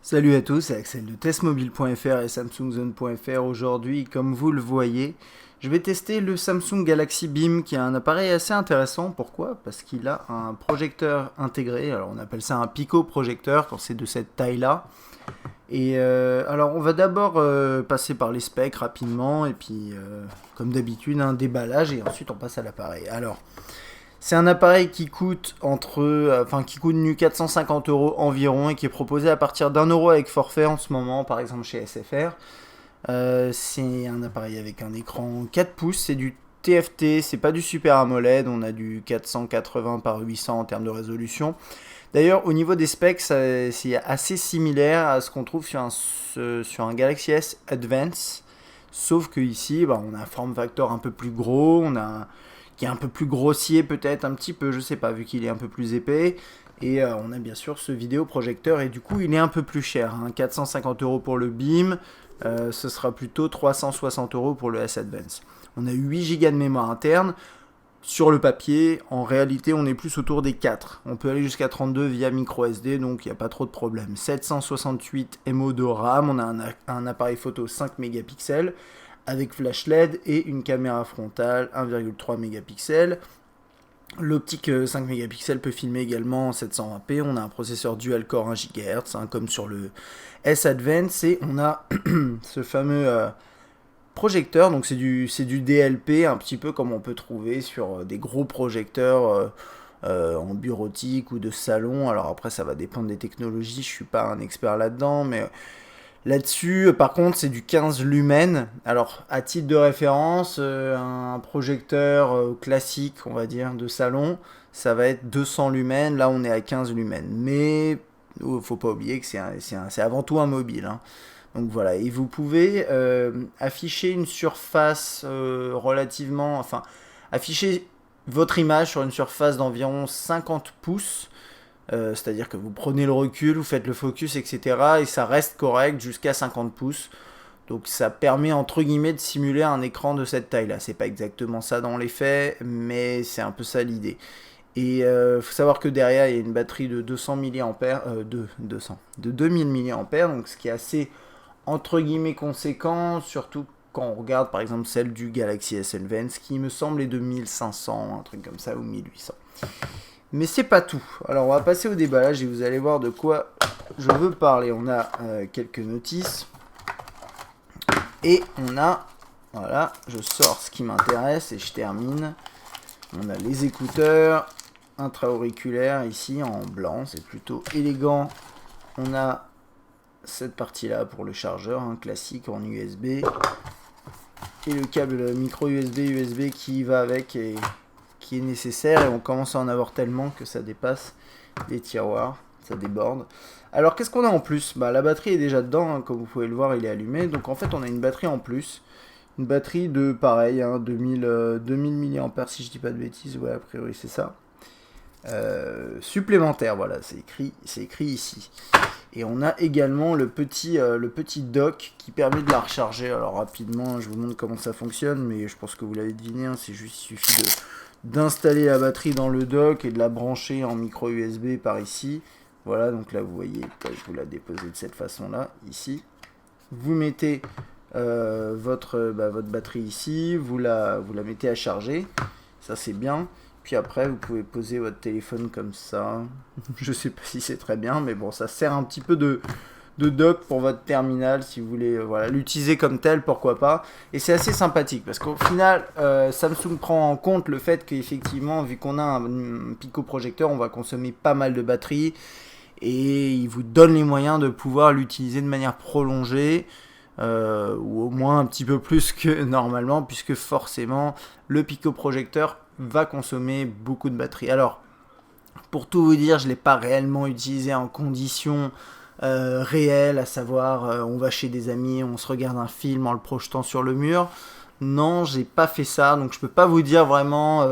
Salut à tous, c'est Axel de testmobile.fr et samsungzone.fr. Aujourd'hui, comme vous le voyez, je vais tester le Samsung Galaxy Beam qui est un appareil assez intéressant. Pourquoi? Parce qu'il a un projecteur intégré. Alors on appelle ça un Pico projecteur quand c'est de cette taille-là. Et alors on va d'abord passer par les specs rapidement et puis comme d'habitude un déballage et ensuite on passe à l'appareil. Alors c'est un appareil qui coûte qui coûte nu 450 euros environ et qui est proposé à partir d'1 euro avec forfait en ce moment, par exemple chez SFR. C'est un appareil avec un écran 4 pouces, c'est du TFT, c'est pas du Super AMOLED, on a du 480 par 800 en termes de résolution. D'ailleurs, au niveau des specs, c'est assez similaire à ce qu'on trouve sur un Galaxy S Advance, sauf que ici, on a un form factor un peu plus gros, qui est un peu plus grossier peut-être, un petit peu, je sais pas, vu qu'il est un peu plus épais. Et on a bien sûr ce vidéoprojecteur et du coup il est un peu plus cher, hein. 450 euros pour le Beam, ce sera plutôt 360 euros pour le S Advance. On a 8 Go de mémoire interne. Sur le papier, en réalité, on est plus autour des 4. On peut aller jusqu'à 32 via micro SD, donc il n'y a pas trop de problème. 768 MO de RAM, on a un appareil photo 5 mégapixels avec flash LED et une caméra frontale 1,3 mégapixels. L'optique 5 mégapixels peut filmer également en 720p. On a un processeur dual core 1 GHz, hein, comme sur le S Advance, et on a ce fameux projecteur, donc c'est du DLP, un petit peu comme on peut trouver sur des gros projecteurs en bureautique ou de salon. Alors après ça va dépendre des technologies, je suis pas un expert là-dedans, mais là-dessus par contre c'est du 15 lumens. Alors à titre de référence, un projecteur classique on va dire de salon, ça va être 200 lumens, là on est à 15 lumens. Mais faut pas oublier que c'est avant tout un mobile, hein. Donc voilà, et vous pouvez afficher une surface afficher votre image sur une surface d'environ 50 pouces, c'est-à-dire que vous prenez le recul, vous faites le focus, etc. et ça reste correct jusqu'à 50 pouces. Donc ça permet entre guillemets de simuler un écran de cette taille-là. C'est pas exactement ça dans les faits, mais c'est un peu ça l'idée. Et faut savoir que derrière il y a une batterie de 200 mAh, de 2000 mAh, donc ce qui est assez entre guillemets conséquent, surtout quand on regarde par exemple celle du Galaxy S Advance qui me semble est de 1500, un truc comme ça, ou 1800. Mais c'est pas tout. Alors on va passer au déballage et vous allez voir de quoi je veux parler. On a quelques notices et on a, voilà, je sors ce qui m'intéresse et je termine. On a les écouteurs intra-auriculaires ici en blanc, c'est plutôt élégant. On a cette partie là pour le chargeur, hein, classique en USB, et le câble micro USB qui va avec et qui est nécessaire, et on commence à en avoir tellement que ça dépasse les tiroirs, ça déborde. Alors qu'est-ce qu'on a en plus? La batterie est déjà dedans, hein, comme vous pouvez le voir, il est allumé. Donc en fait on a une batterie en plus, une batterie de pareil, hein, 2000 mAh si je dis pas de bêtises, ouais a priori c'est ça. Supplémentaire, voilà, c'est écrit ici. Et on a également le petit dock qui permet de la recharger. Alors rapidement, je vous montre comment ça fonctionne, mais je pense que vous l'avez deviné, hein, il suffit d'installer la batterie dans le dock et de la brancher en micro USB par ici. Voilà, donc là vous voyez, je vous la déposer de cette façon-là, ici. Vous mettez votre batterie ici, vous la mettez à charger, ça c'est bien. Puis après, vous pouvez poser votre téléphone comme ça. Je sais pas si c'est très bien, mais bon, ça sert un petit peu de dock pour votre terminal si vous voulez l'utiliser comme tel, pourquoi pas. Et c'est assez sympathique parce qu'au final, Samsung prend en compte le fait qu'effectivement, vu qu'on a un Pico projecteur, on va consommer pas mal de batterie et il vous donne les moyens de pouvoir l'utiliser de manière prolongée. Ou au moins un petit peu plus que normalement, puisque forcément le Pico projecteur va consommer beaucoup de batterie. Alors pour tout vous dire, je ne l'ai pas réellement utilisé en conditions réelles, à savoir on va chez des amis, on se regarde un film en le projetant sur le mur. Non, j'ai pas fait ça, donc je peux pas vous dire vraiment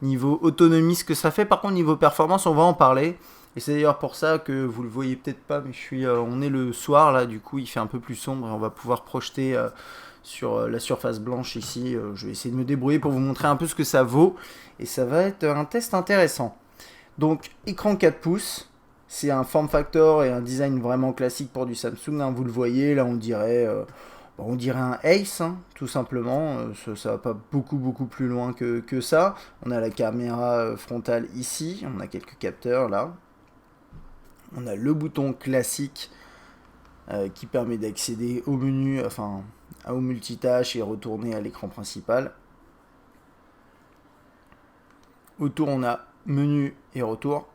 niveau autonomie ce que ça fait. Par contre niveau performance, on va en parler. Et c'est d'ailleurs pour ça que vous le voyez peut-être pas, mais on est le soir là, du coup il fait un peu plus sombre et on va pouvoir projeter sur la surface blanche ici. Je vais essayer de me débrouiller pour vous montrer un peu ce que ça vaut et ça va être un test intéressant. Donc écran 4 pouces, C'est un form factor et un design vraiment classique pour du Samsung, hein. Vous le voyez, là on dirait un Ace, hein, tout simplement. Ça va pas beaucoup plus loin que ça. On a la caméra frontale ici, on a quelques capteurs là. On a le bouton classique qui permet d'accéder au menu, enfin au multitâche et retourner à l'écran principal. Autour on a menu et retour.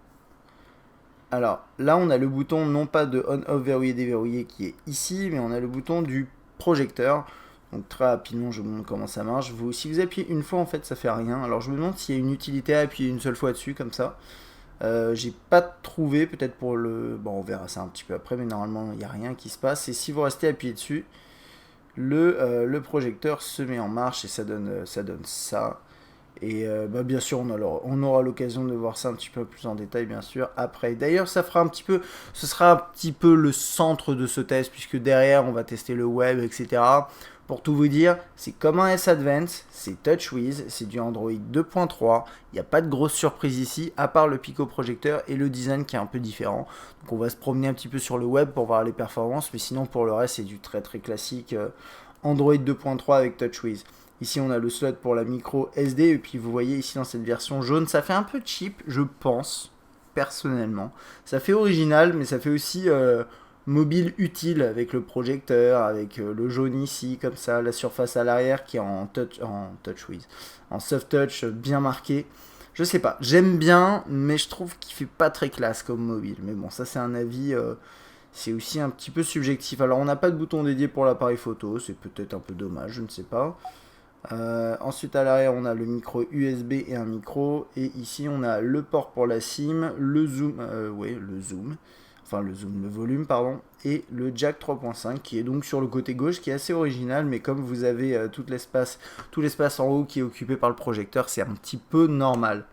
Alors là on a le bouton non pas de on-off verrouillé déverrouillé qui est ici, mais on a le bouton du projecteur. Donc très rapidement je vous montre comment ça marche. Si vous appuyez une fois en fait ça fait rien. Alors je me demande s'il y a une utilité à appuyer une seule fois dessus comme ça. J'ai pas trouvé, peut-être pour le... Bon on verra ça un petit peu après, mais normalement il n'y a rien qui se passe. Et si vous restez appuyé dessus, le projecteur se met en marche et ça donne ça. Et bien sûr, on aura l'occasion de voir ça un petit peu plus en détail, bien sûr, après. D'ailleurs, ce sera un petit peu le centre de ce test, puisque derrière, on va tester le web, etc. Pour tout vous dire, c'est comme un S Advance, c'est TouchWiz, c'est du Android 2.3. Il n'y a pas de grosse surprise ici, à part le Pico projecteur et le design qui est un peu différent. Donc on va se promener un petit peu sur le web pour voir les performances, mais sinon pour le reste, c'est du très classique Android 2.3 avec TouchWiz. Ici on a le slot pour la micro SD et puis vous voyez ici dans cette version jaune, ça fait un peu cheap je pense, personnellement. Ça fait original mais ça fait aussi mobile utile avec le projecteur, avec le jaune ici comme ça, la surface à l'arrière qui est en TouchWiz, en soft touch bien marqué. Je sais pas, j'aime bien mais je trouve qu'il fait pas très classe comme mobile. Mais bon ça c'est un avis... c'est aussi un petit peu subjectif. Alors on n'a pas de bouton dédié pour l'appareil photo, c'est peut-être un peu dommage, je ne sais pas. Ensuite à l'arrière on a le micro USB et un micro, et ici on a le port pour la SIM, le zoom, le volume pardon, et le jack 3.5 qui est donc sur le côté gauche, qui est assez original, mais comme vous avez tout l'espace en haut qui est occupé par le projecteur, c'est un petit peu normal.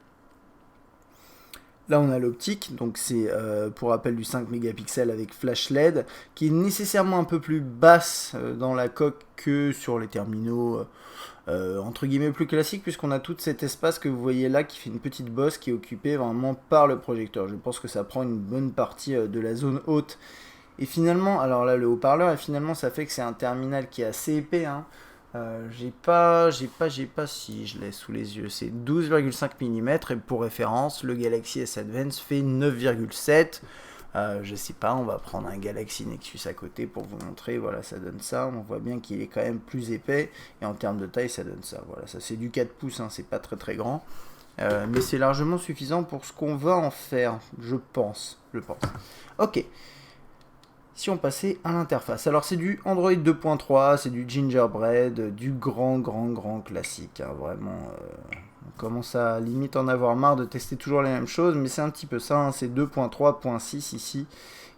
Là on a l'optique, donc c'est pour rappel du 5 mégapixels avec flash LED, qui est nécessairement un peu plus basse dans la coque que sur les terminaux entre guillemets plus classiques, puisqu'on a tout cet espace que vous voyez là qui fait une petite bosse qui est occupée vraiment par le projecteur. Je pense que ça prend une bonne partie de la zone haute. Et finalement, alors là le haut-parleur, et finalement ça fait que c'est un terminal qui est assez épais, hein. Si je l'ai sous les yeux, c'est 12,5 mm, et pour référence, le Galaxy S Advance fait 9,7. Je sais pas, on va prendre un Galaxy Nexus à côté pour vous montrer, voilà, ça donne ça. On voit bien qu'il est quand même plus épais, et en termes de taille, ça donne ça. Voilà, ça c'est du 4 pouces, hein, c'est pas très grand. Mais c'est largement suffisant pour ce qu'on va en faire, je pense. Ok. Si on passait à l'interface, alors c'est du Android 2.3, c'est du Gingerbread, du grand classique, hein, vraiment. On commence à limite en avoir marre de tester toujours les mêmes choses, mais c'est un petit peu ça, hein, c'est 2.3.6 ici,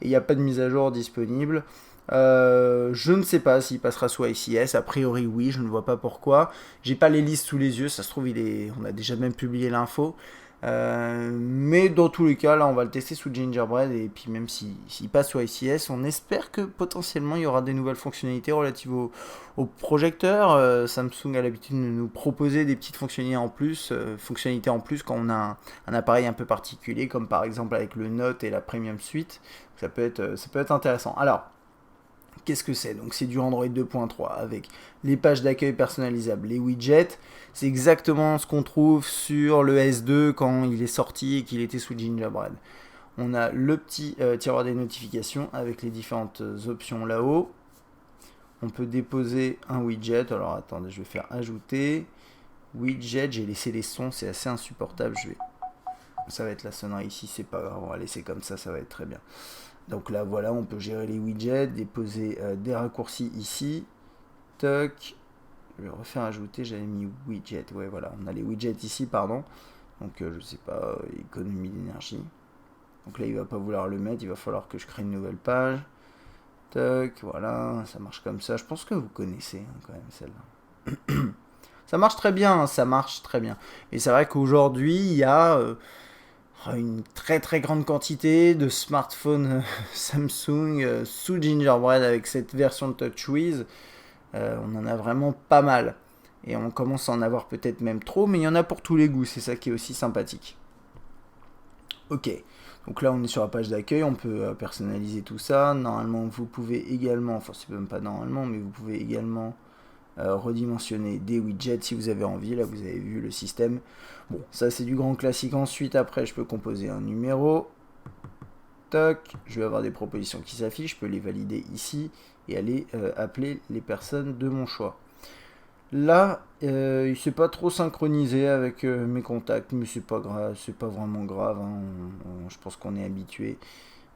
et il n'y a pas de mise à jour disponible. Je ne sais pas s'il passera sous ICS, a priori oui, je ne vois pas pourquoi. J'ai pas les listes sous les yeux, ça se trouve on a déjà même publié l'info. Mais dans tous les cas, là on va le tester sous Gingerbread, et puis même s'il passe sous ICS, on espère que potentiellement il y aura des nouvelles fonctionnalités relatives au projecteur. Samsung a l'habitude de nous proposer des petites fonctionnalités en plus quand on a un appareil un peu particulier, comme par exemple avec le Note et la Premium Suite. Ça peut être intéressant. Alors, qu'est-ce que c'est? Donc c'est du Android 2.3 avec les pages d'accueil personnalisables, les widgets. C'est exactement ce qu'on trouve sur le S2 quand il est sorti et qu'il était sous Gingerbread. On a le petit tiroir des notifications avec les différentes options là-haut. On peut déposer un widget. Alors attendez, je vais faire ajouter. Widget, j'ai laissé les sons, c'est assez insupportable. Ça va être la sonnerie ici, c'est pas grave, on va laisser comme ça va être très bien. Donc là voilà, on peut gérer les widgets, déposer des raccourcis ici. Toc. Je vais refaire ajouter, j'avais mis widget. Ouais voilà, on a les widgets ici, pardon. Donc je sais pas, économie d'énergie. Donc là il va pas vouloir le mettre, il va falloir que je crée une nouvelle page. Toc, voilà, ça marche comme ça. Je pense que vous connaissez hein, quand même celle-là. Ça marche très bien, hein, ça marche très bien. Et c'est vrai qu'aujourd'hui, il y a une très grande quantité de smartphones Samsung sous Gingerbread avec cette version de TouchWiz. On en a vraiment pas mal. Et on commence à en avoir peut-être même trop, mais il y en a pour tous les goûts, c'est ça qui est aussi sympathique. Ok, donc là on est sur la page d'accueil, on peut personnaliser tout ça. Normalement vous pouvez également, enfin c'est même pas normalement, mais vous pouvez également redimensionner des widgets si vous avez envie. Là vous avez vu le système. Bon, ça c'est du grand classique. Ensuite après je peux composer un numéro. Toc, je vais avoir des propositions qui s'affichent, je peux les valider ici et aller appeler les personnes de mon choix. Là, il s'est pas trop synchronisé avec mes contacts, mais c'est pas grave, c'est pas vraiment grave, hein. Je pense qu'on est habitué.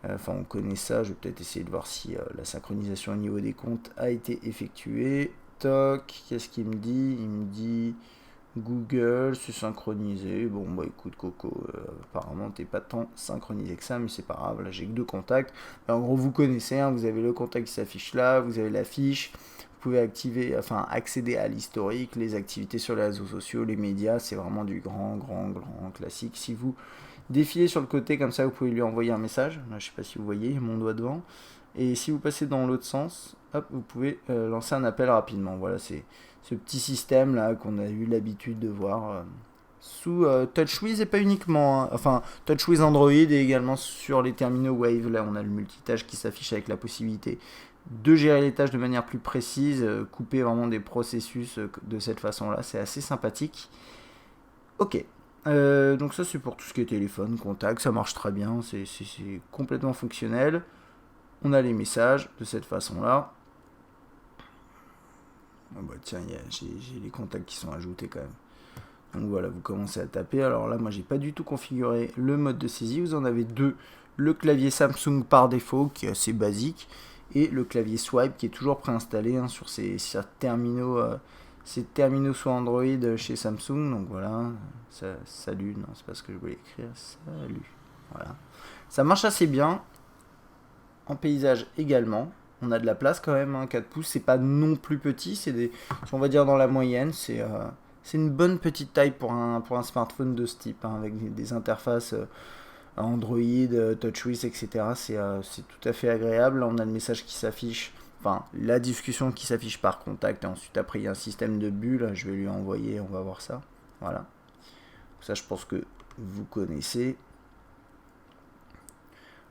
Enfin, on connaît ça. Je vais peut-être essayer de voir si la synchronisation au niveau des comptes a été effectuée. Toc, qu'est-ce qu'il me dit? Il me dit Google, c'est synchronisé. Bon, bah écoute, Coco, apparemment, t'es pas tant synchronisé que ça, mais c'est pas grave. Là, j'ai que deux contacts. Mais en gros, vous connaissez, hein, vous avez le contact qui s'affiche là, vous avez la fiche. Vous pouvez accéder à l'historique, les activités sur les réseaux sociaux, les médias. C'est vraiment du grand classique. Si vous défilez sur le côté comme ça, vous pouvez lui envoyer un message. Là, je sais pas si vous voyez mon doigt devant. Et si vous passez dans l'autre sens, hop, vous pouvez lancer un appel rapidement. Voilà, c'est ce petit système là qu'on a eu l'habitude de voir sous TouchWiz et pas uniquement, hein. Enfin, TouchWiz Android et également sur les terminaux Wave. Là, on a le multitâche qui s'affiche avec la possibilité de gérer les tâches de manière plus précise, couper vraiment des processus de cette façon-là. C'est assez sympathique. Ok. Donc ça c'est pour tout ce qui est téléphone, contact, ça marche très bien, c'est complètement fonctionnel. On a les messages de cette façon-là. Bon bah tiens, j'ai les contacts qui sont ajoutés quand même. Donc voilà, vous commencez à taper. Alors là, moi j'ai pas du tout configuré le mode de saisie. Vous en avez deux. Le clavier Samsung par défaut, qui est assez basique, et le clavier swipe qui est toujours préinstallé hein, sur ces terminaux. Ces terminaux sous Android chez Samsung, donc voilà, salut, non c'est pas ce que je voulais écrire, salut, voilà. Ça marche assez bien, en paysage également, on a de la place quand même, hein, 4 pouces, c'est pas non plus petit, on va dire dans la moyenne, c'est une bonne petite taille pour un smartphone de ce type, hein, avec des interfaces Android, TouchWiz, etc. C'est tout à fait agréable, là on a le message qui s'affiche. Enfin, la discussion qui s'affiche par contact, et ensuite après il y a un système de bulles, je vais lui envoyer, on va voir ça. Voilà. Ça je pense que vous connaissez.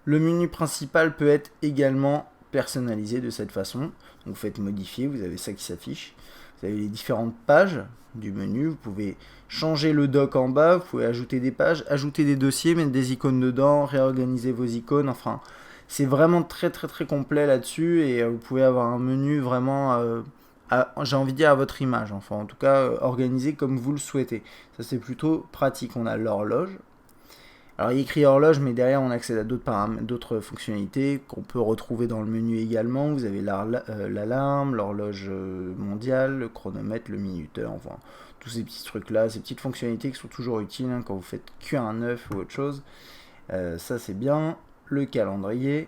Le menu principal peut être également personnalisé de cette façon. Donc vous faites modifier, vous avez ça qui s'affiche. Vous avez les différentes pages du menu, vous pouvez changer le dock en bas, vous pouvez ajouter des pages, ajouter des dossiers, mettre des icônes dedans, réorganiser vos icônes, enfin... C'est vraiment très complet là-dessus et vous pouvez avoir un menu vraiment, j'ai envie de dire à votre image, enfin en tout cas organisé comme vous le souhaitez. Ça c'est plutôt pratique. On a l'horloge. Alors il y a écrit horloge mais derrière on accède à d'autres fonctionnalités qu'on peut retrouver dans le menu également. Vous avez l'alarme, l'horloge mondiale, le chronomètre, le minuteur, enfin tous ces petits trucs là, ces petites fonctionnalités qui sont toujours utiles hein, quand vous faites qu'un neuf ou autre chose. Ça c'est bien. Le calendrier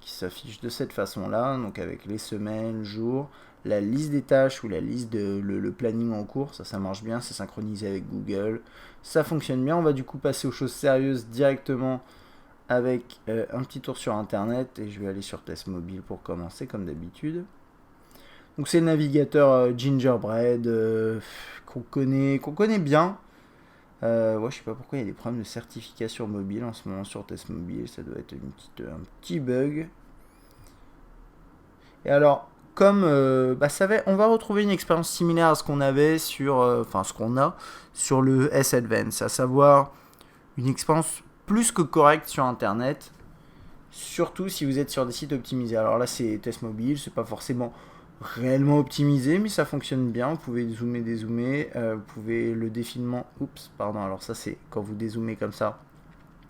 qui s'affiche de cette façon là, donc avec les semaines, jours, la liste des tâches ou la liste de le planning en cours, ça marche bien, c'est synchronisé avec Google, ça fonctionne bien. On va du coup passer aux choses sérieuses directement avec un petit tour sur internet et je vais aller sur Test Mobile pour commencer comme d'habitude. Donc c'est le navigateur Gingerbread qu'on connaît bien. Ouais, je sais pas pourquoi il y a des problèmes de certification mobile en ce moment sur Test Mobile, ça doit être un petit bug. Et alors, comme on va retrouver une expérience similaire à ce qu'on avait ce qu'on a sur le S Advance, à savoir une expérience plus que correcte sur Internet, surtout si vous êtes sur des sites optimisés. Alors là, c'est Test Mobile, c'est pas forcément réellement optimisé, mais ça fonctionne bien. Vous pouvez zoomer, dézoomer, vous pouvez le défilement. Oups, pardon. Alors ça, c'est quand vous dézoomez comme ça.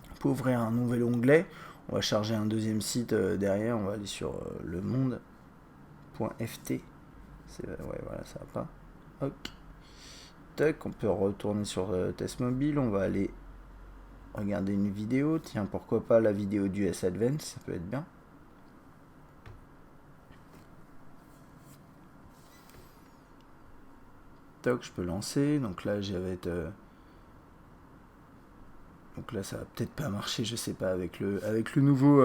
Vous pouvez ouvrir un nouvel onglet. On va charger un deuxième site derrière. On va aller sur lemonde.ft. Ouais, voilà, ça va pas. Ok. Tac, on peut retourner sur Test Mobile. On va aller regarder une vidéo. Tiens, pourquoi pas la vidéo du S Advance, ça peut être bien. Toc, je peux lancer. Donc là, donc là, ça va peut-être pas marcher, je sais pas, avec le nouveau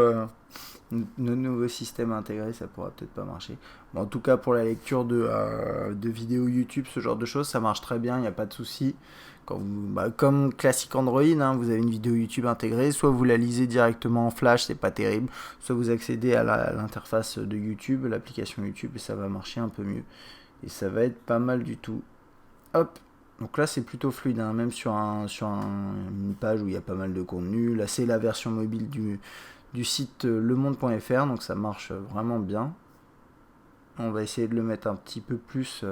système intégré, ça pourra peut-être pas marcher. Mais en tout cas, pour la lecture de vidéos YouTube, ce genre de choses, ça marche très bien, il n'y a pas de souci. Comme classique Android, hein, vous avez une vidéo YouTube intégrée, soit vous la lisez directement en Flash, c'est pas terrible, soit vous accédez à l'interface de YouTube, l'application YouTube, et ça va marcher un peu mieux. Et ça va être pas mal du tout. Hop, donc là c'est plutôt fluide, hein, même sur une page où il y a pas mal de contenu. Là c'est la version mobile du site lemonde.fr, donc ça marche vraiment bien. On va essayer de le mettre un petit peu plus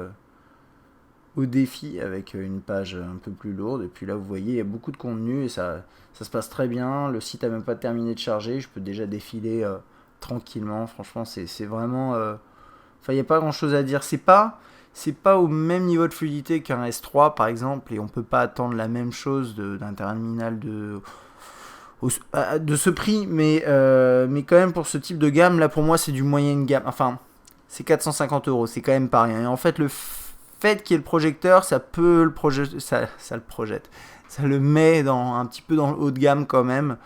au défi avec une page un peu plus lourde. Et puis là vous voyez il y a beaucoup de contenu et ça se passe très bien. Le site a même pas terminé de charger, je peux déjà défiler tranquillement. Franchement c'est vraiment... Enfin il n'y a pas grand chose à dire. C'est pas au même niveau de fluidité qu'un S3 par exemple, et on peut pas attendre la même chose d'un terminal de ce prix, mais quand même pour ce type de gamme là, pour moi c'est du moyenne gamme. Enfin c'est 450 euros, c'est quand même pas rien. Et en fait le fait qu'il y ait le projecteur, ça peut le projet, ça le projette, ça le met un petit peu dans le haut de gamme quand même,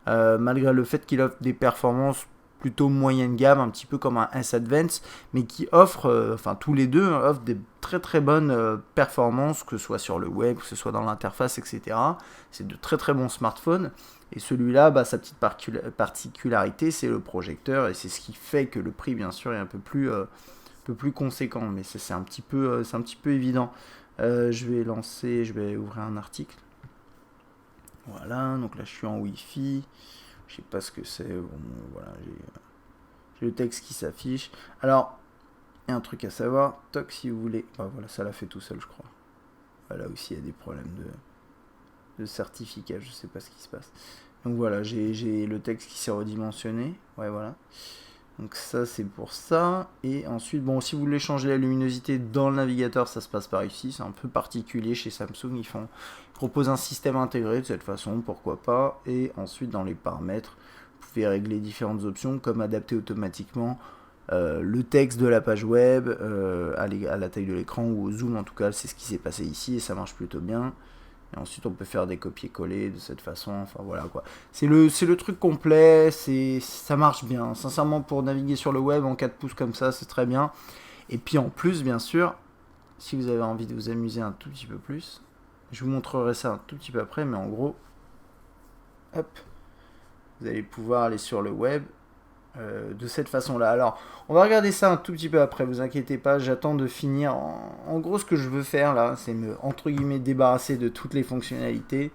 malgré le fait qu'il offre des performances plutôt moyenne gamme, un petit peu comme un S Advance, mais qui offre, tous les deux offrent des très très bonnes performances, que ce soit sur le web, que ce soit dans l'interface, etc. C'est de très très bons smartphones. Et celui-là, sa petite particularité, c'est le projecteur, et c'est ce qui fait que le prix, bien sûr, est un peu plus conséquent, mais c'est un petit peu évident. Je vais ouvrir un article. Voilà, donc là je suis en Wi-Fi. Je sais pas ce que c'est. Bon, voilà, j'ai le texte qui s'affiche. Alors, il y a un truc à savoir. Toc, si vous voulez. Voilà, ça l'a fait tout seul, je crois. Là aussi, il y a des problèmes de certificat. Je sais pas ce qui se passe. Donc voilà, j'ai le texte qui s'est redimensionné. Ouais, voilà. Donc ça, c'est pour ça. Et ensuite, bon, si vous voulez changer la luminosité dans le navigateur, ça se passe par ici. C'est un peu particulier chez Samsung. Ils proposent un système intégré de cette façon, pourquoi pas. Et ensuite, dans les paramètres, vous pouvez régler différentes options, comme adapter automatiquement le texte de la page web à la taille de l'écran ou au zoom. En tout cas, c'est ce qui s'est passé ici et ça marche plutôt bien. Et ensuite, on peut faire des copier-coller de cette façon. Enfin, voilà quoi. C'est le truc complet. Ça marche bien. Sincèrement, pour naviguer sur le web en 4 pouces comme ça, c'est très bien. Et puis en plus, bien sûr, si vous avez envie de vous amuser un tout petit peu plus, je vous montrerai ça un tout petit peu après. Mais en gros, hop, vous allez pouvoir aller sur le web de cette façon-là. Alors, on va regarder ça un tout petit peu après, vous inquiétez pas, j'attends de finir. En gros, ce que je veux faire là, c'est me, entre guillemets, débarrasser de toutes les fonctionnalités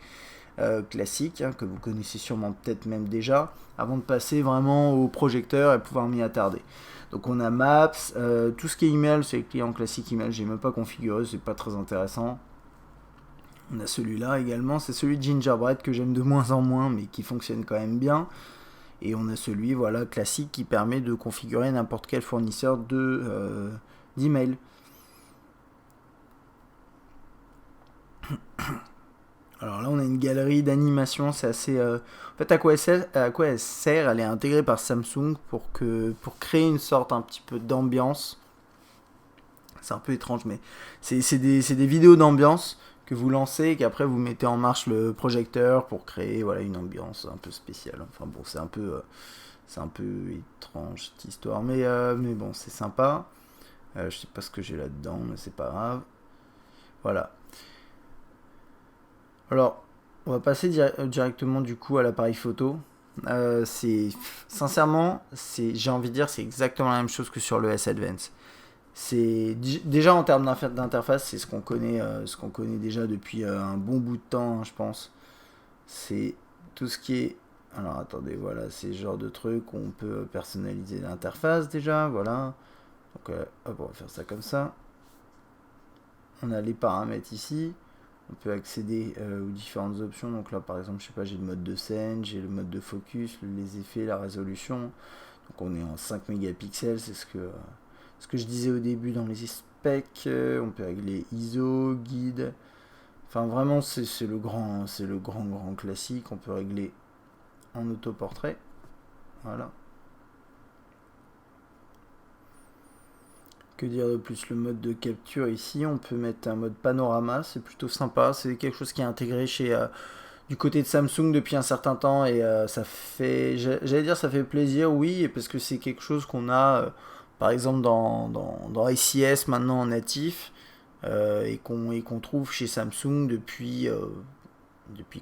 classiques, hein, que vous connaissez sûrement peut-être même déjà, avant de passer vraiment au projecteur et pouvoir m'y attarder. Donc on a Maps, tout ce qui est email, c'est le client classique email, j'ai même pas configuré, c'est pas très intéressant. On a celui-là également, c'est celui de Gingerbread que j'aime de moins en moins, mais qui fonctionne quand même bien. Et on a celui classique qui permet de configurer n'importe quel fournisseur d'email. Alors là on a une galerie d'animation, c'est assez... En fait à quoi elle sert? Elle est intégrée par Samsung pour créer une sorte un petit peu d'ambiance. C'est un peu étrange, mais c'est des vidéos d'ambiance que vous lancez et qu'après vous mettez en marche le projecteur pour créer une ambiance un peu spéciale. Enfin bon, c'est un peu étrange cette histoire, mais bon, c'est sympa. Je sais pas ce que j'ai là-dedans, mais c'est pas grave. Voilà. Alors, on va passer directement du coup à l'appareil photo. Sincèrement, j'ai envie de dire, c'est exactement la même chose que sur le S Advance. C'est déjà en termes d'interface, c'est ce qu'on connaît déjà depuis un bon bout de temps, hein, je pense. C'est tout ce qui est... Alors attendez, voilà, c'est le genre de truc où on peut personnaliser l'interface déjà, voilà. Donc hop, on va faire ça comme ça. On a les paramètres ici. On peut accéder aux différentes options. Donc là par exemple, je sais pas, j'ai le mode de scène, j'ai le mode de focus, les effets, la résolution. Donc on est en 5 mégapixels, c'est ce que je disais au début dans les specs. On peut régler ISO, guide. Enfin vraiment c'est le grand classique. On peut régler en autoportrait. Voilà. Que dire de plus? Le mode de capture ici, on peut mettre un mode panorama, c'est plutôt sympa. C'est quelque chose qui est intégré du côté de Samsung depuis un certain temps et ça fait, j'allais dire ça fait plaisir, oui, parce que c'est quelque chose qu'on a par exemple dans SIS maintenant en natif. et qu'on trouve chez Samsung depuis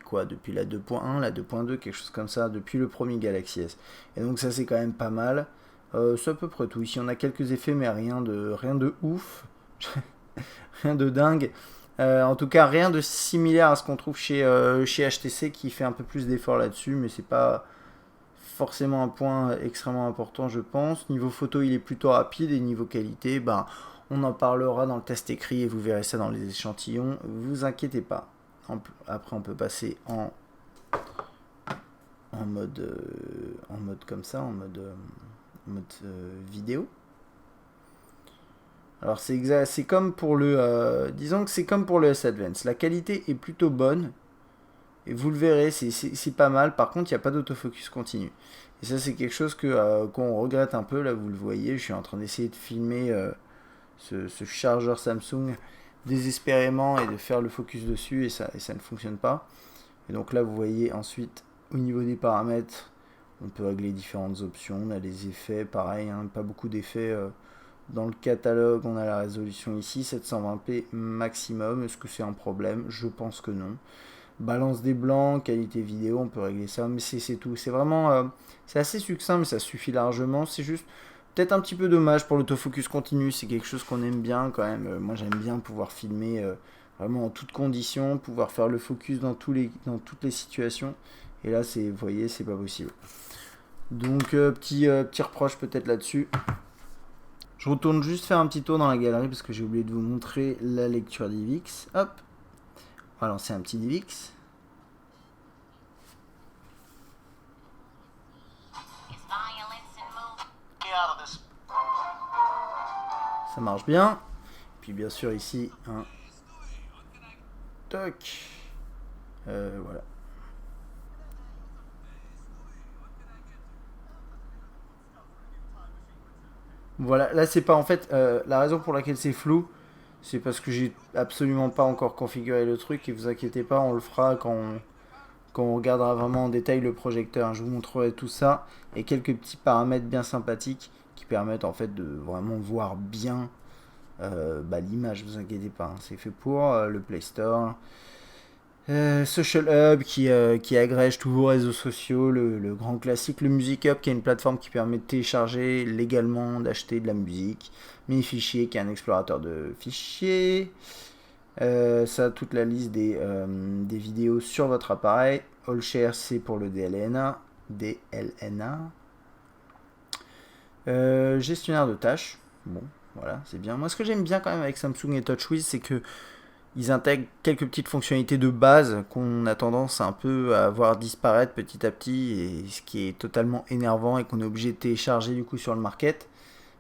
quoi? Depuis la 2.1, la 2.2, quelque chose comme ça, depuis le premier Galaxy S. Et donc ça c'est quand même pas mal. C'est à peu près tout. Ici on a quelques effets mais rien de ouf. Rien de dingue. En tout cas rien de similaire à ce qu'on trouve chez HTC qui fait un peu plus d'efforts là-dessus, mais c'est pas forcément un point extrêmement important je pense. Niveau photo il est plutôt rapide et niveau qualité, ben, on en parlera dans le test écrit et vous verrez ça dans les échantillons, vous inquiétez pas. Après on peut passer en mode comme ça, en mode vidéo. Alors c'est comme pour le disons que c'est comme pour le S Advance, la qualité est plutôt bonne et vous le verrez, c'est pas mal. Par contre il n'y a pas d'autofocus continu et ça c'est quelque chose qu'on regrette un peu. Là vous le voyez, je suis en train d'essayer de filmer ce chargeur Samsung désespérément et de faire le focus dessus et ça ne fonctionne pas. Et donc là vous voyez ensuite au niveau des paramètres on peut régler différentes options. On a les effets, pareil, hein, pas beaucoup d'effets dans le catalogue. On a la résolution ici 720p maximum. Est-ce que c'est un problème? Je pense que non. Balance des blancs, qualité vidéo, on peut régler ça, mais c'est tout. C'est vraiment c'est assez succinct mais ça suffit largement. C'est juste peut-être un petit peu dommage pour l'autofocus continu, c'est quelque chose qu'on aime bien quand même. Moi j'aime bien pouvoir filmer vraiment en toutes conditions, pouvoir faire le focus dans toutes les situations. Et là, vous voyez, c'est pas possible. Donc petit reproche peut-être là-dessus. Je retourne juste faire un petit tour dans la galerie parce que j'ai oublié de vous montrer la lecture DivX. Hop, on va lancer un petit DivX. Ça marche bien. Puis bien sûr ici un toc. Voilà. Voilà, là c'est pas en fait la raison pour laquelle c'est flou, c'est parce que j'ai absolument pas encore configuré le truc et vous inquiétez pas, on le fera quand on regardera vraiment en détail le projecteur. Je vous montrerai tout ça et quelques petits paramètres bien sympathiques qui permettent en fait de vraiment voir bien l'image, vous inquiétez pas, hein, c'est fait pour le Play Store. Social Hub qui agrège tous vos réseaux sociaux, le grand classique, le Music Hub qui est une plateforme qui permet de télécharger légalement, d'acheter de la musique, Mes Fichiers qui est un explorateur de fichiers, ça toute la liste des vidéos sur votre appareil, AllShare c'est pour le DLNA, gestionnaire de tâches, bon voilà c'est bien. Moi ce que j'aime bien quand même avec Samsung et TouchWiz c'est que ils intègrent quelques petites fonctionnalités de base qu'on a tendance un peu à voir disparaître petit à petit, et ce qui est totalement énervant et qu'on est obligé de télécharger du coup sur le market,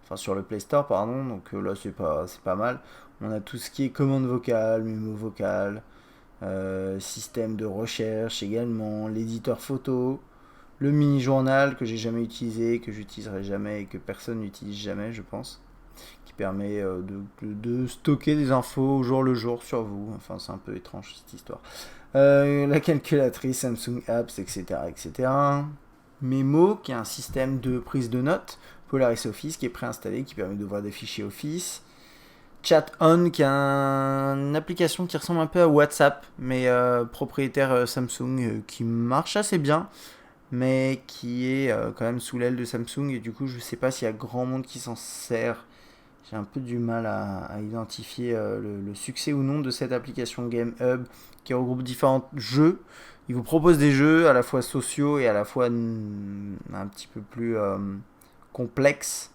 enfin sur le Play Store pardon. Donc là c'est pas mal. On a tout ce qui est commande vocale, mémo vocale, système de recherche également, l'éditeur photo, le mini journal que j'ai jamais utilisé, que j'utiliserai jamais et que personne n'utilise jamais je pense, qui permet de stocker des infos au jour le jour sur vous. Enfin, c'est un peu étrange cette histoire. La calculatrice, Samsung Apps, etc., etc. Memo, qui est un système de prise de notes. Polaris Office, qui est préinstallé, qui permet d'ouvrir des fichiers Office. Chat On, qui est une application qui ressemble un peu à WhatsApp, mais propriétaire Samsung, qui marche assez bien, mais qui est quand même sous l'aile de Samsung, et du coup je sais pas s'il y a grand monde qui s'en sert. J'ai un peu du mal à identifier le succès ou non de cette application Game Hub qui regroupe différents jeux. Il vous propose des jeux à la fois sociaux et à la fois un petit peu plus complexes.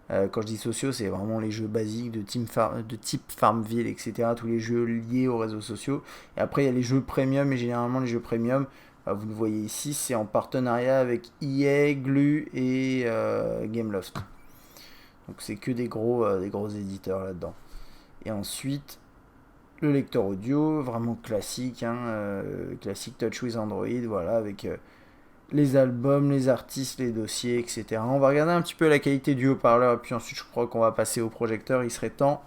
Quand je dis sociaux, c'est vraiment les jeux basiques de type Farmville, etc. Tous les jeux liés aux réseaux sociaux. Et après, il y a les jeux premium, et généralement les jeux premium, vous le voyez ici, c'est en partenariat avec EA, Glu et Gameloft. Donc c'est que des gros éditeurs là-dedans. Et ensuite, le lecteur audio, vraiment classique, hein, classique TouchWiz Android, voilà, avec les albums, les artistes, les dossiers, etc. On va regarder un petit peu la qualité du haut-parleur, et puis ensuite je crois qu'on va passer au projecteur, il serait temps.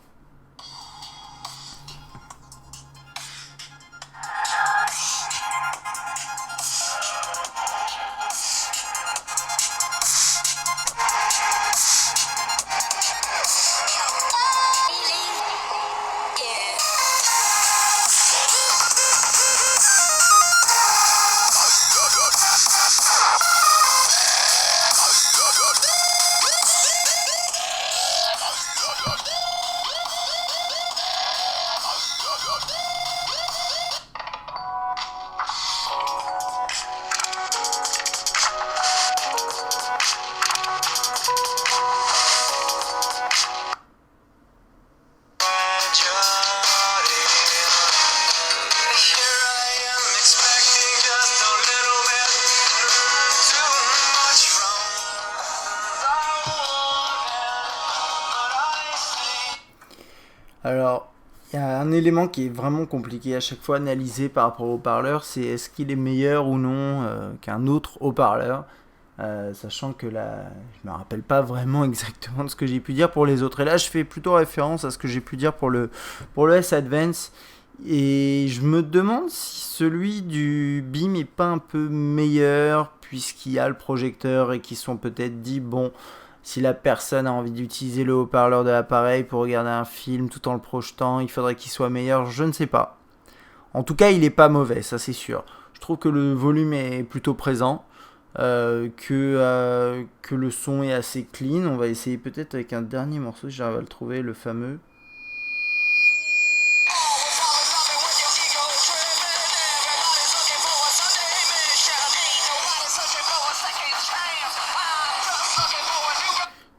Alors, il y a un élément qui est vraiment compliqué à chaque fois à analyser par rapport au haut-parleur, c'est est-ce qu'il est meilleur ou non qu'un autre haut-parleur. Sachant que là, je me rappelle pas vraiment exactement de ce que j'ai pu dire pour les autres. Et là, je fais plutôt référence à ce que j'ai pu dire pour le S-Advance. Et je me demande si celui du BIM est pas un peu meilleur, puisqu'il y a le projecteur et qu'ils sont peut-être dit, bon, si la personne a envie d'utiliser le haut-parleur de l'appareil pour regarder un film tout en le projetant, il faudrait qu'il soit meilleur, je ne sais pas. En tout cas, il est pas mauvais, ça c'est sûr. Je trouve que le volume est plutôt présent, que le son est assez clean. On va essayer peut-être avec un dernier morceau si j'arrive à le trouver, le fameux.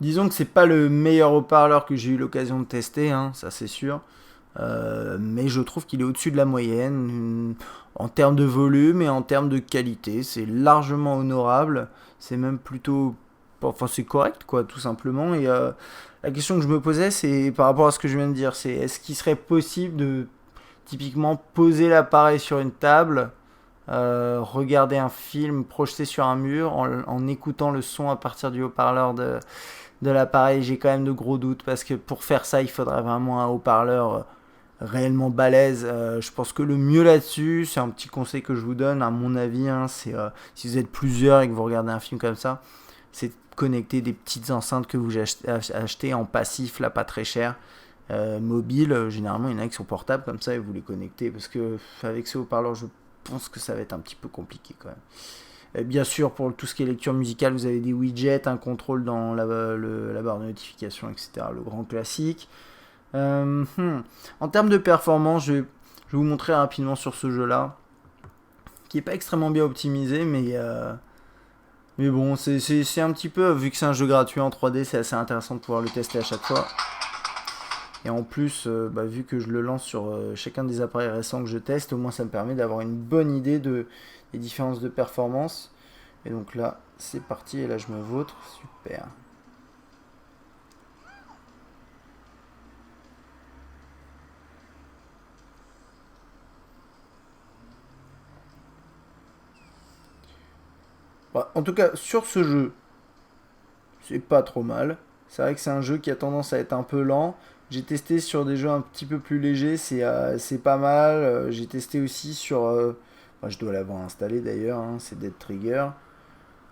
Disons que c'est pas le meilleur haut-parleur que j'ai eu l'occasion de tester, hein, ça c'est sûr. Mais je trouve qu'il est au-dessus de la moyenne en termes de volume et en termes de qualité. C'est largement honorable. C'est même plutôt. Enfin, c'est correct, quoi, tout simplement. Et la question que je me posais, c'est par rapport à ce que je viens de dire, c'est est-ce qu'il serait possible de typiquement poser l'appareil sur une table, regarder un film projeté sur un mur en écoutant le son à partir du haut-parleur de l'appareil. J'ai quand même de gros doutes parce que pour faire ça, il faudrait vraiment un haut-parleur réellement balèze. Je pense que le mieux là-dessus, c'est un petit conseil que je vous donne, à mon avis, hein, c'est si vous êtes plusieurs et que vous regardez un film comme ça, c'est de connecter des petites enceintes que vous achetez en passif, là, pas très cher. Mobile, généralement, il y en a qui sont portables comme ça et vous les connectez parce que avec ce haut-parleur, je pense que ça va être un petit peu compliqué quand même. Bien sûr, pour tout ce qui est lecture musicale, vous avez des widgets, un contrôle dans la barre de notification, etc. Le grand classique. En termes de performance, je vais vous montrer rapidement sur ce jeu-là, qui est pas extrêmement bien optimisé, mais bon, c'est un petit peu, vu que c'est un jeu gratuit en 3D, c'est assez intéressant de pouvoir le tester à chaque fois. Et en plus, vu que je le lance sur chacun des appareils récents que je teste, au moins ça me permet d'avoir une bonne idée des différences de performance. Et donc là, c'est parti, et là je me vautre, super. En tout cas, sur ce jeu, c'est pas trop mal. C'est vrai que c'est un jeu qui a tendance à être un peu lent. J'ai testé sur des jeux un petit peu plus légers, c'est pas mal. J'ai testé aussi sur. Je dois l'avoir installé d'ailleurs, hein, c'est Dead Trigger.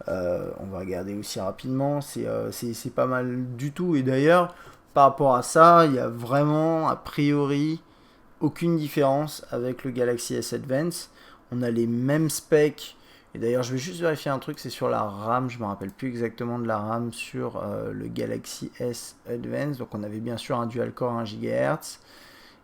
On va regarder aussi rapidement, c'est pas mal du tout. Et d'ailleurs, par rapport à ça, il y a vraiment, a priori, aucune différence avec le Galaxy S Advance. On a les mêmes specs. Et d'ailleurs, je vais juste vérifier un truc, c'est sur la RAM. Je me rappelle plus exactement de la RAM sur le Galaxy S Advance. Donc, on avait bien sûr un dual core 1 GHz.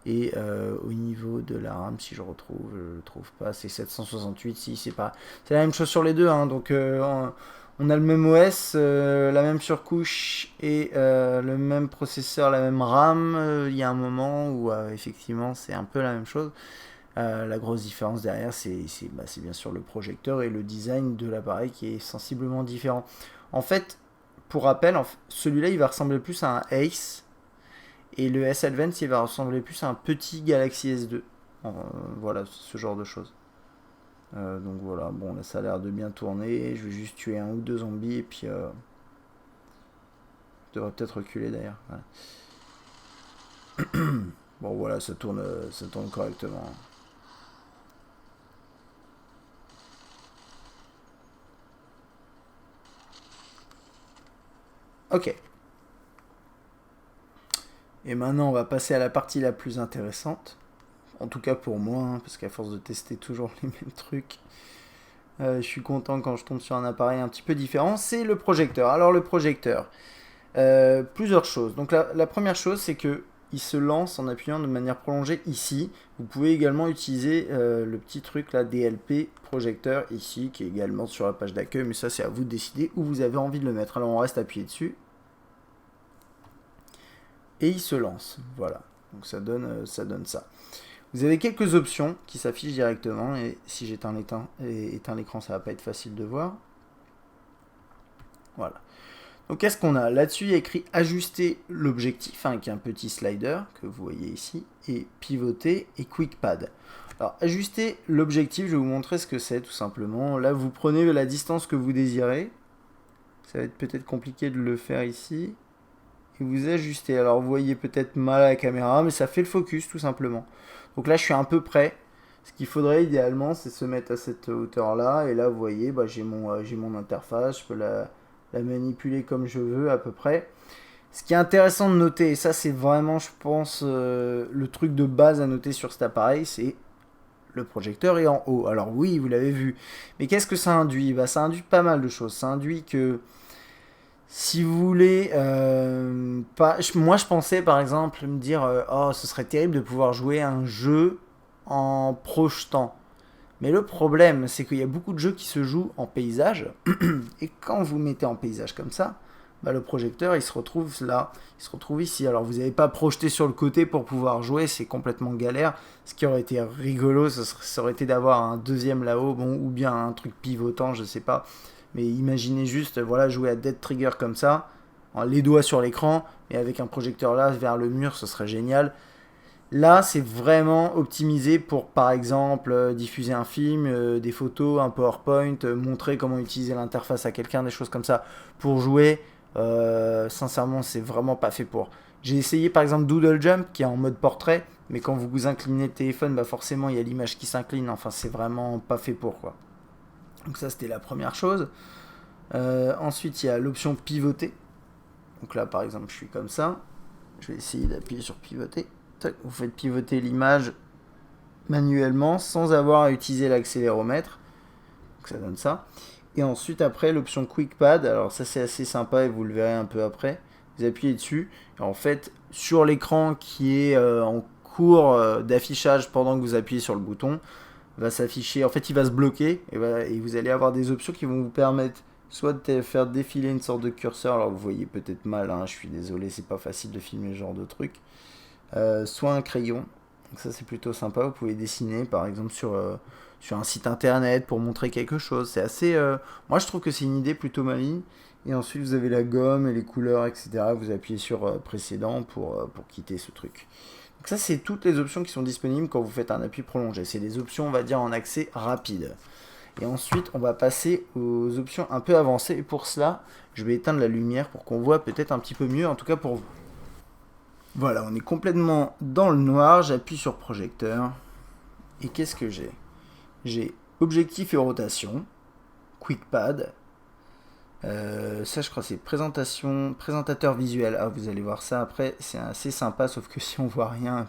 Et au niveau de la RAM, si je retrouve, je le trouve pas, c'est 768. Si, c'est pas. C'est la même chose sur les deux. Hein, donc, on a le même OS, la même surcouche et le même processeur, la même RAM. Il y a un moment où effectivement c'est un peu la même chose. La grosse différence derrière, c'est bien sûr le projecteur et le design de l'appareil qui est sensiblement différent. En fait, pour rappel, celui-là il va ressembler plus à un Ace et le S Advance il va ressembler plus à un petit Galaxy S2. Voilà, ce genre de choses. Donc voilà, bon là ça a l'air de bien tourner. Je vais juste tuer un ou deux zombies et puis je devrais peut-être reculer d'ailleurs. Voilà. Bon voilà, ça tourne correctement. Ok. Et maintenant on va passer à la partie la plus intéressante. En tout cas pour moi, hein, parce qu'à force de tester toujours les mêmes trucs, je suis content quand je tombe sur un appareil un petit peu différent. C'est le projecteur. Alors le projecteur, plusieurs choses. Donc la première chose, c'est que il se lance en appuyant de manière prolongée ici. Vous pouvez également utiliser le petit truc là, DLP projecteur ici, qui est également sur la page d'accueil, mais ça c'est à vous de décider où vous avez envie de le mettre. Alors on reste appuyé dessus. Et il se lance. Voilà. Donc ça donne ça. Vous avez quelques options qui s'affichent directement, et si j'éteins l'écran, ça va pas être facile de voir. Voilà. Donc qu'est-ce qu'on a? Là-dessus, il y a écrit ajuster l'objectif, avec un petit slider que vous voyez ici, et pivoter et quick pad. Alors ajuster l'objectif, je vais vous montrer ce que c'est tout simplement. Là, vous prenez la distance que vous désirez. Ça va être peut-être compliqué de le faire ici. Et vous ajustez. Alors vous voyez peut-être mal à la caméra, mais ça fait le focus tout simplement. Donc là, je suis un peu près. Ce qu'il faudrait idéalement, c'est se mettre à cette hauteur-là. Et là, vous voyez, j'ai mon interface. Je peux la manipuler comme je veux à peu près. Ce qui est intéressant de noter, et ça c'est vraiment, je pense, le truc de base à noter sur cet appareil, c'est le projecteur est en haut. Alors oui, vous l'avez vu. Mais qu'est-ce que ça induit? Ça induit pas mal de choses. Ça induit que si vous voulez, moi je pensais par exemple me dire, oh ce serait terrible de pouvoir jouer un jeu en projetant. Mais le problème, c'est qu'il y a beaucoup de jeux qui se jouent en paysage, et quand vous mettez en paysage comme ça, le projecteur il se retrouve là, il se retrouve ici. Alors vous n'avez pas projeté sur le côté pour pouvoir jouer, c'est complètement galère. Ce qui aurait été rigolo, ça aurait été d'avoir un deuxième là-haut, ou bien un truc pivotant, je sais pas. Mais imaginez juste, voilà, jouer à Dead Trigger comme ça, les doigts sur l'écran, et avec un projecteur là vers le mur, ce serait génial. Là, c'est vraiment optimisé pour, par exemple, diffuser un film, des photos, un PowerPoint, montrer comment utiliser l'interface à quelqu'un, des choses comme ça. Pour jouer, sincèrement, c'est vraiment pas fait pour. J'ai essayé, par exemple, Doodle Jump, qui est en mode portrait, mais quand vous inclinez le téléphone, forcément, il y a l'image qui s'incline. Enfin, c'est vraiment pas fait pour, quoi. Donc ça, c'était la première chose. Ensuite, il y a l'option pivoter. Donc là, par exemple, je suis comme ça. Je vais essayer d'appuyer sur pivoter. Vous faites pivoter l'image manuellement sans avoir à utiliser l'accéléromètre. Donc ça donne ça. Et ensuite, après, l'option Quick Pad. Alors ça, c'est assez sympa et vous le verrez un peu après. Vous appuyez dessus. Et en fait, sur l'écran qui est en cours d'affichage pendant que vous appuyez sur le bouton, va s'afficher. En fait, il va se bloquer et vous allez avoir des options qui vont vous permettre soit de faire défiler une sorte de curseur. Alors vous voyez peut-être mal, je suis désolé, c'est pas facile de filmer ce genre de truc. Soit un crayon. Donc ça c'est plutôt sympa. Vous pouvez dessiner par exemple sur un site internet pour montrer quelque chose. C'est assez. Moi je trouve que c'est une idée plutôt maligne. Et ensuite vous avez la gomme et les couleurs, etc. Vous appuyez sur précédent pour quitter ce truc. Donc ça c'est toutes les options qui sont disponibles quand vous faites un appui prolongé. C'est des options on va dire en accès rapide. Et ensuite on va passer aux options un peu avancées. Et pour cela je vais éteindre la lumière pour qu'on voit peut-être un petit peu mieux, en tout cas pour vous. Voilà, on est complètement dans le noir, j'appuie sur projecteur. Et qu'est-ce que j'ai? J'ai objectif et rotation, quick pad. Ça je crois c'est présentateur visuel. Ah vous allez voir ça après, c'est assez sympa, sauf que si on voit rien,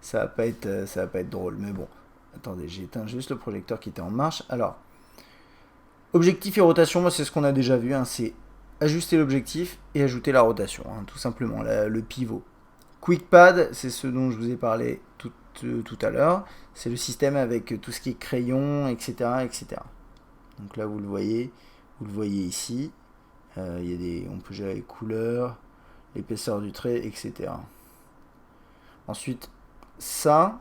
ça va pas être drôle. Mais bon, attendez, j'ai éteint juste le projecteur qui était en marche. Alors, objectif et rotation, moi c'est ce qu'on a déjà vu, c'est ajuster l'objectif et ajouter la rotation, tout simplement, le pivot. Quick Pad, c'est ce dont je vous ai parlé tout à l'heure. C'est le système avec tout ce qui est crayon, etc., etc. Donc là, vous le voyez ici. On peut gérer les couleurs, l'épaisseur du trait, etc. Ensuite, ça,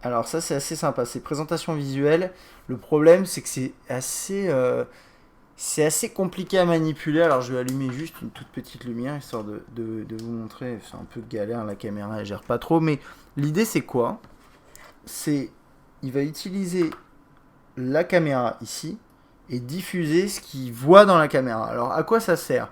alors ça c'est assez sympa. C'est présentation visuelle. Le problème, c'est que c'est assez compliqué à manipuler. Alors je vais allumer juste une toute petite lumière histoire de vous montrer. C'est un peu galère, la caméra elle gère pas trop. Mais l'idée c'est quoi? Il va utiliser la caméra ici et diffuser ce qu'il voit dans la caméra. Alors à quoi ça sert?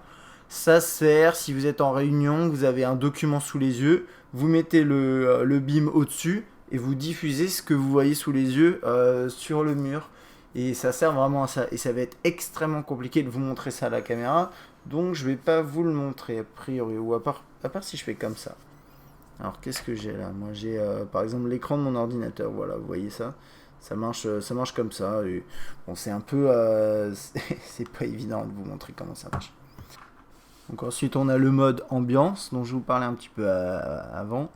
Ça sert si vous êtes en réunion, vous avez un document sous les yeux, vous mettez le beam au-dessus et vous diffusez ce que vous voyez sous les yeux sur le mur. Et ça sert vraiment à ça. Et ça va être extrêmement compliqué de vous montrer ça à la caméra. Donc je vais pas vous le montrer a priori. Ou à part si je fais comme ça. Alors qu'est-ce que j'ai là? Moi j'ai par exemple l'écran de mon ordinateur. Voilà, vous voyez ça? Ça marche comme ça. Et, bon, c'est un peu... c'est pas évident de vous montrer comment ça marche. Donc ensuite on a le mode ambiance dont je vous parlais un petit peu avant.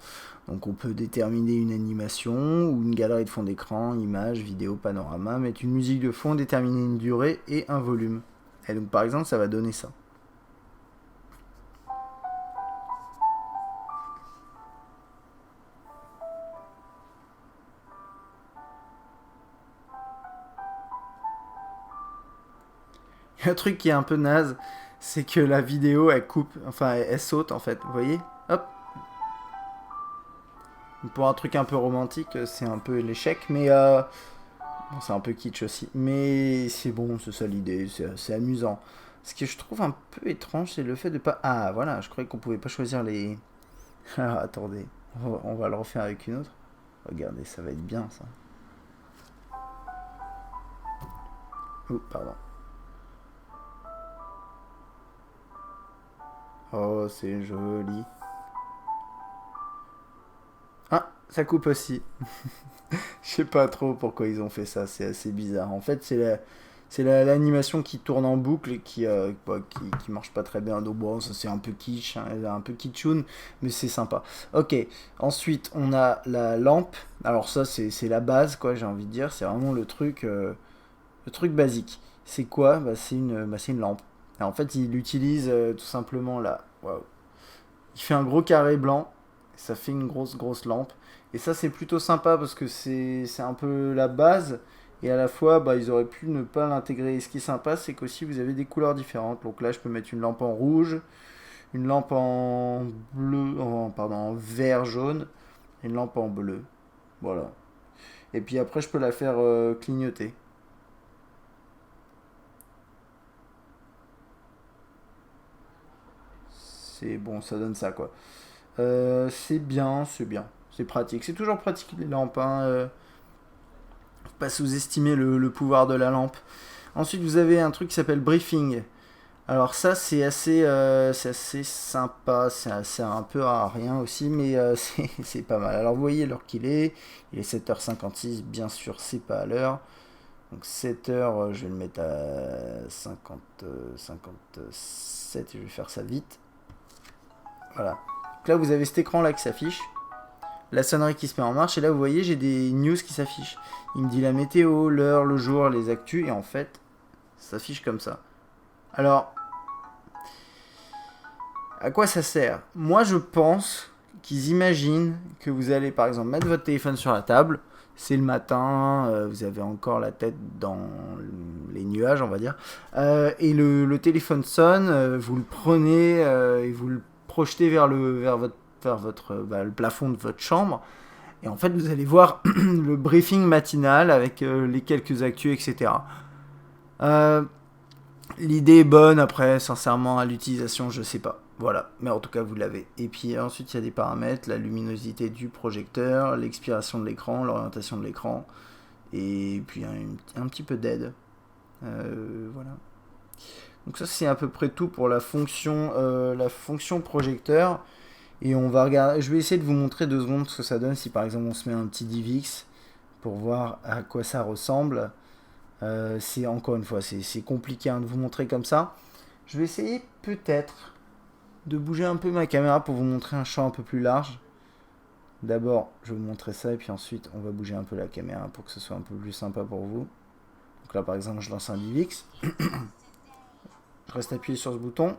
Donc on peut déterminer une animation ou une galerie de fond d'écran, images, vidéo, panorama, mettre une musique de fond, déterminer une durée et un volume. Et donc par exemple ça va donner ça. Il y a un truc qui est un peu naze, c'est que la vidéo elle coupe, enfin elle saute en fait, vous voyez? Hop. Pour un truc un peu romantique, c'est un peu l'échec, mais bon, c'est un peu kitsch aussi. Mais c'est bon, c'est ça l'idée, c'est amusant. Ce que je trouve un peu étrange, c'est le fait de pas... Ah voilà, je croyais qu'on pouvait pas choisir les... Ah, attendez, on va le refaire avec une autre. Regardez, ça va être bien ça. Oh, pardon. Oh, c'est joli. Ah, ça coupe aussi. Je sais pas trop pourquoi ils ont fait ça, c'est assez bizarre. En fait, l'animation qui tourne en boucle et qui marche pas très bien. Donc bon, ça c'est un peu kitsch, hein, un peu kitschoun, mais c'est sympa. Ok, ensuite on a la lampe. Alors ça c'est la base, quoi, j'ai envie de dire. C'est vraiment le truc basique. C'est quoi? C'est une lampe. Et en fait, il utilise tout simplement là. Waouh. Il fait un gros carré blanc, ça fait une grosse lampe. Et ça, c'est plutôt sympa parce que c'est un peu la base. Et à la fois, bah, ils auraient pu ne pas l'intégrer. Et ce qui est sympa, c'est qu'aussi vous avez des couleurs différentes. Donc là, je peux mettre une lampe en rouge, une lampe en bleu, pardon, en vert jaune, et une lampe en bleu. Voilà. Et puis après, je peux la faire clignoter. C'est bon, ça donne ça quoi. C'est bien, c'est bien. C'est pratique. C'est toujours pratique les lampes, hein. Faut pas sous-estimer le pouvoir de la lampe. Ensuite, vous avez un truc qui s'appelle briefing. Alors ça, c'est assez sympa. C'est un peu à rien aussi, mais c'est pas mal. Alors vous voyez l'heure qu'il est. Il est 7h56. Bien sûr, c'est pas à l'heure. Donc 7h, je vais le mettre à 57 et je vais faire ça vite. Voilà. Donc là, vous avez cet écran là qui s'affiche. La sonnerie qui se met en marche. Et là, vous voyez, j'ai des news qui s'affichent. Il me dit la météo, l'heure, le jour, les actus. Et en fait, ça s'affiche comme ça. Alors, à quoi ça sert? Moi, je pense qu'ils imaginent que vous allez, par exemple, mettre votre téléphone sur la table. C'est le matin, vous avez encore la tête dans les nuages, on va dire. Et le téléphone sonne, vous le prenez et vous le projetez vers votre le plafond de votre chambre. Et en fait, vous allez voir le briefing matinal avec les quelques actus, etc. Euh, L'idée est bonne, après, sincèrement, à l'utilisation, je sais pas. Voilà, mais en tout cas, vous l'avez. Et puis ensuite, il y a des paramètres, la luminosité du projecteur, l'expiration de l'écran, l'orientation de l'écran, et puis un petit peu d'aide. Voilà. Donc ça, c'est à peu près tout pour la fonction projecteur. Et on va regarder. Je vais essayer de vous montrer 2 secondes ce que ça donne si par exemple on se met un petit DivX pour voir à quoi ça ressemble. C'est encore une fois, c'est compliqué hein, de vous montrer comme ça. Je vais essayer peut-être de bouger un peu ma caméra pour vous montrer un champ un peu plus large. D'abord, je vais vous montrer ça et puis ensuite, on va bouger un peu la caméra pour que ce soit un peu plus sympa pour vous. Donc là, par exemple, je lance un DivX. Je reste appuyé sur ce bouton.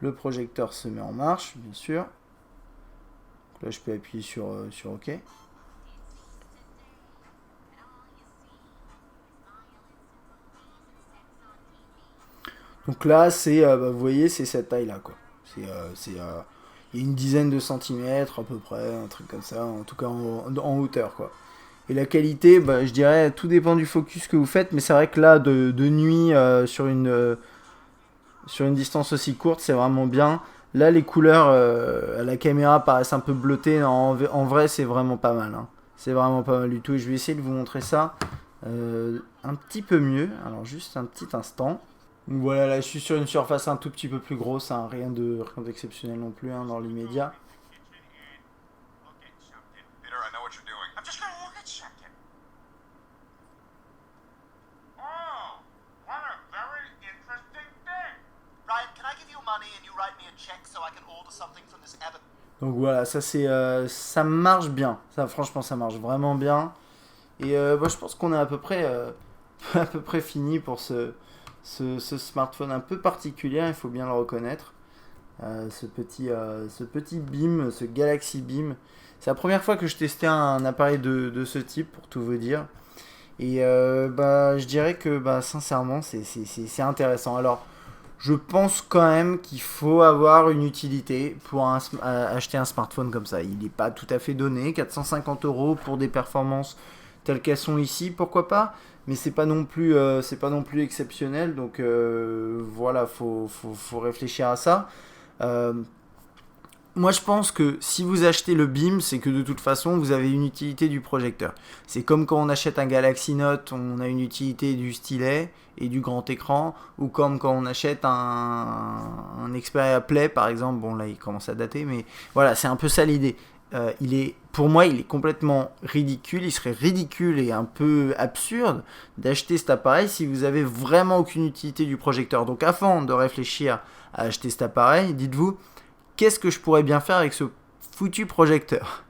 Le projecteur se met en marche, bien sûr. Donc là, je peux appuyer sur OK. Donc là, vous voyez, c'est cette taille-là, quoi. Il y a une dizaine de centimètres à peu près, un truc comme ça, en tout cas en hauteur, quoi. Et la qualité, bah, je dirais, tout dépend du focus que vous faites, mais c'est vrai que là, de nuit, sur une distance aussi courte, c'est vraiment bien. Là, les couleurs à la caméra paraissent un peu bleutées. En vrai, c'est vraiment pas mal. Hein. C'est vraiment pas mal du tout. Et je vais essayer de vous montrer ça un petit peu mieux. Alors, juste un petit instant. Donc voilà, là, je suis sur une surface un tout petit peu plus grosse. Hein. Rien d'exceptionnel non plus hein, dans l'immédiat. Donc voilà, ça marche bien. Ça, franchement, ça marche vraiment bien. Et bah, je pense qu'on est à peu près, à peu près fini pour ce smartphone un peu particulier. Il faut bien le reconnaître. Ce petit Beam, ce Galaxy Beam. C'est la première fois que je testais un appareil de ce type, pour tout vous dire. Et bah, je dirais que bah, sincèrement, c'est intéressant. Alors, Je pense quand même qu'il faut avoir une utilité pour acheter un smartphone comme ça. Il n'est pas tout à fait donné. 450 € pour des performances telles qu'elles sont ici, pourquoi pas. Mais c'est pas non plus exceptionnel. Donc voilà, faut réfléchir à ça. Euh, Moi, je pense que si vous achetez le Beam, c'est que de toute façon, vous avez une utilité du projecteur. C'est comme quand on achète un Galaxy Note, on a une utilité du stylet et du grand écran, ou comme quand on achète un Xperia Play, par exemple. Bon, là, il commence à dater, mais voilà, c'est un peu ça l'idée. Pour moi, il est complètement ridicule. Il serait ridicule et un peu absurde d'acheter cet appareil si vous avez vraiment aucune utilité du projecteur. Donc, avant de réfléchir à acheter cet appareil, dites-vous qu'est-ce que je pourrais bien faire avec ce foutu projecteur?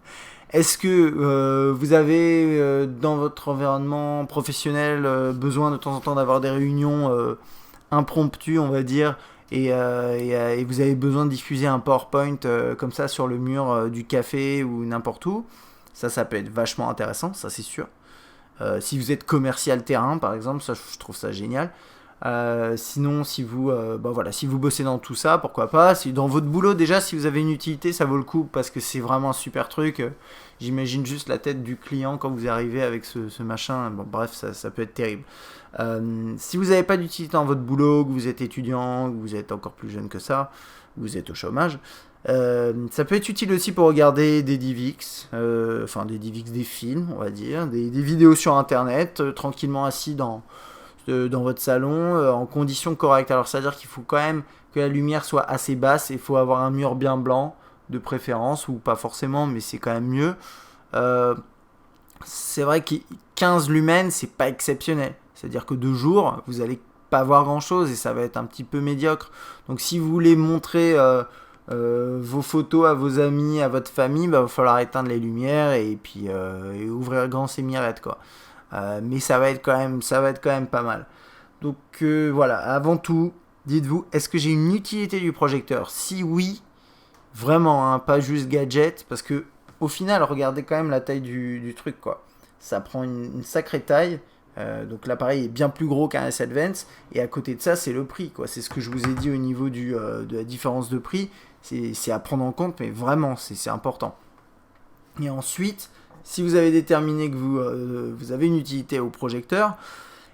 Est-ce que vous avez dans votre environnement professionnel besoin de temps en temps d'avoir des réunions impromptues, on va dire, et vous avez besoin de diffuser un PowerPoint comme ça sur le mur du café ou n'importe où? Ça peut être vachement intéressant, ça c'est sûr. Si vous êtes commercial terrain, par exemple, ça je trouve ça génial. Sinon, si vous bossez dans tout ça, pourquoi pas. Si dans votre boulot déjà, si vous avez une utilité, ça vaut le coup parce que c'est vraiment un super truc. J'imagine juste la tête du client quand vous arrivez avec ce machin. Bon, bref, ça peut être terrible. Si vous n'avez pas d'utilité dans votre boulot, que vous êtes étudiant, que vous êtes encore plus jeune que ça, vous êtes au chômage, ça peut être utile aussi pour regarder des DivX, des films, on va dire, des vidéos sur internet, tranquillement assis dans votre salon en conditions correctes. Alors, c'est-à-dire qu'il faut quand même que la lumière soit assez basse et il faut avoir un mur bien blanc de préférence, ou pas forcément, mais c'est quand même mieux. C'est vrai que 15 lumens, c'est pas exceptionnel. C'est-à-dire que de jour, vous allez pas voir grand-chose et ça va être un petit peu médiocre. Donc, si vous voulez montrer vos photos à vos amis, à votre famille, il va falloir éteindre les lumières et puis ouvrir grand ses mirettes, quoi. Mais ça va être quand même pas mal. Donc voilà, avant tout, dites-vous, est-ce que j'ai une utilité du projecteur? Si oui, vraiment, hein, pas juste gadget, parce que au final, regardez quand même la taille du truc, quoi. Ça prend une sacrée taille. Donc l'appareil est bien plus gros qu'un S Advance, et à côté de ça, c'est le prix, quoi. C'est ce que je vous ai dit au niveau de la différence de prix. C'est à prendre en compte, mais vraiment, c'est important. Et ensuite, si vous avez déterminé que vous avez une utilité au projecteur,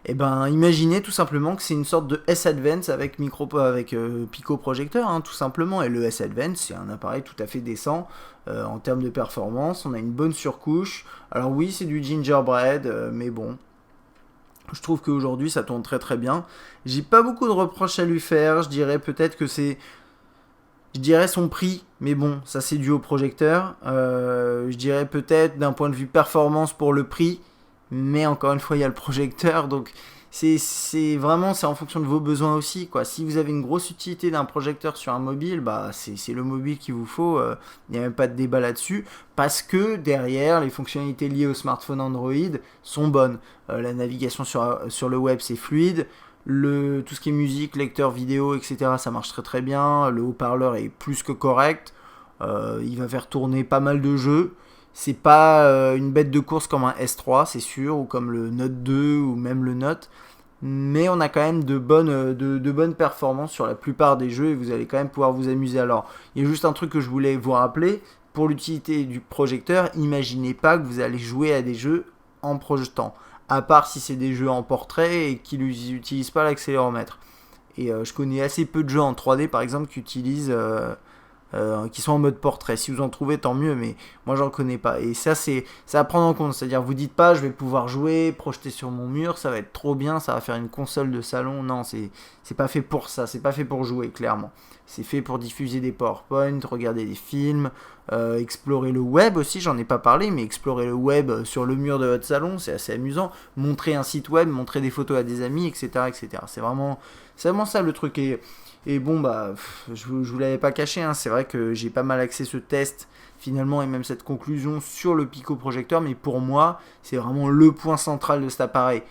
eh ben, imaginez tout simplement que c'est une sorte de S Advance avec Pico projecteur, hein, tout simplement. Et le S Advance, c'est un appareil tout à fait décent en termes de performance. On a une bonne surcouche. Alors oui, c'est du gingerbread, mais bon, je trouve qu'aujourd'hui ça tourne très très bien. J'ai pas beaucoup de reproches à lui faire. Je dirais son prix, mais bon, ça c'est dû au projecteur. Je dirais peut-être d'un point de vue performance pour le prix, mais encore une fois, il y a le projecteur, donc c'est en fonction de vos besoins aussi, quoi. Si vous avez une grosse utilité d'un projecteur sur un mobile, bah c'est le mobile qu'il vous faut. Il n'y a même pas de débat là-dessus, parce que derrière, les fonctionnalités liées au smartphone Android sont bonnes. La navigation sur le web, c'est fluide. Tout ce qui est musique, lecteur vidéo, etc., ça marche très très bien. Le haut-parleur est plus que correct. Il va faire tourner pas mal de jeux. C'est pas une bête de course comme un S3, c'est sûr, ou comme le Note 2, ou même le Note. Mais on a quand même de bonnes performances sur la plupart des jeux, et vous allez quand même pouvoir vous amuser. Alors, il y a juste un truc que je voulais vous rappeler. Pour l'utilité du projecteur, imaginez pas que vous allez jouer à des jeux en projetant. À part si c'est des jeux en portrait et qui n'utilisent pas l'accéléromètre. Et je connais assez peu de jeux en 3D par exemple qui sont en mode portrait. Si vous en trouvez, tant mieux, mais moi j'en connais pas. Et ça, c'est à prendre en compte. C'est-à-dire, vous dites pas, je vais pouvoir jouer, projeter sur mon mur, ça va être trop bien, ça va faire une console de salon. Non, c'est pas fait pour ça, c'est pas fait pour jouer, clairement. C'est fait pour diffuser des PowerPoint, regarder des films, explorer le web aussi, j'en ai pas parlé, mais explorer le web sur le mur de votre salon, c'est assez amusant. Montrer un site web, montrer des photos à des amis, etc. etc. C'est vraiment ça le truc. Et bon, bah, je vous l'avais pas caché, hein, c'est vrai que j'ai pas mal axé ce test, finalement, et même cette conclusion sur le Pico projecteur, mais pour moi, c'est vraiment le point central de cet appareil.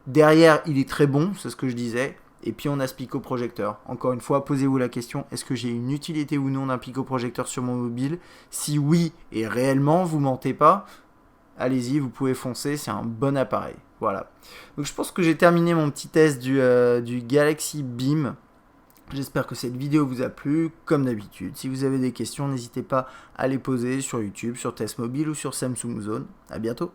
Derrière, il est très bon, c'est ce que je disais, et puis on a ce Pico projecteur. Encore une fois, posez-vous la question, est-ce que j'ai une utilité ou non d'un Pico projecteur sur mon mobile? Si oui, et réellement, vous mentez pas, allez-y, vous pouvez foncer, c'est un bon appareil. Voilà. Donc je pense que j'ai terminé mon petit test du Galaxy Beam. J'espère que cette vidéo vous a plu, comme d'habitude. Si vous avez des questions, n'hésitez pas à les poser sur YouTube, sur Test Mobile ou sur Samsung Zone. A bientôt.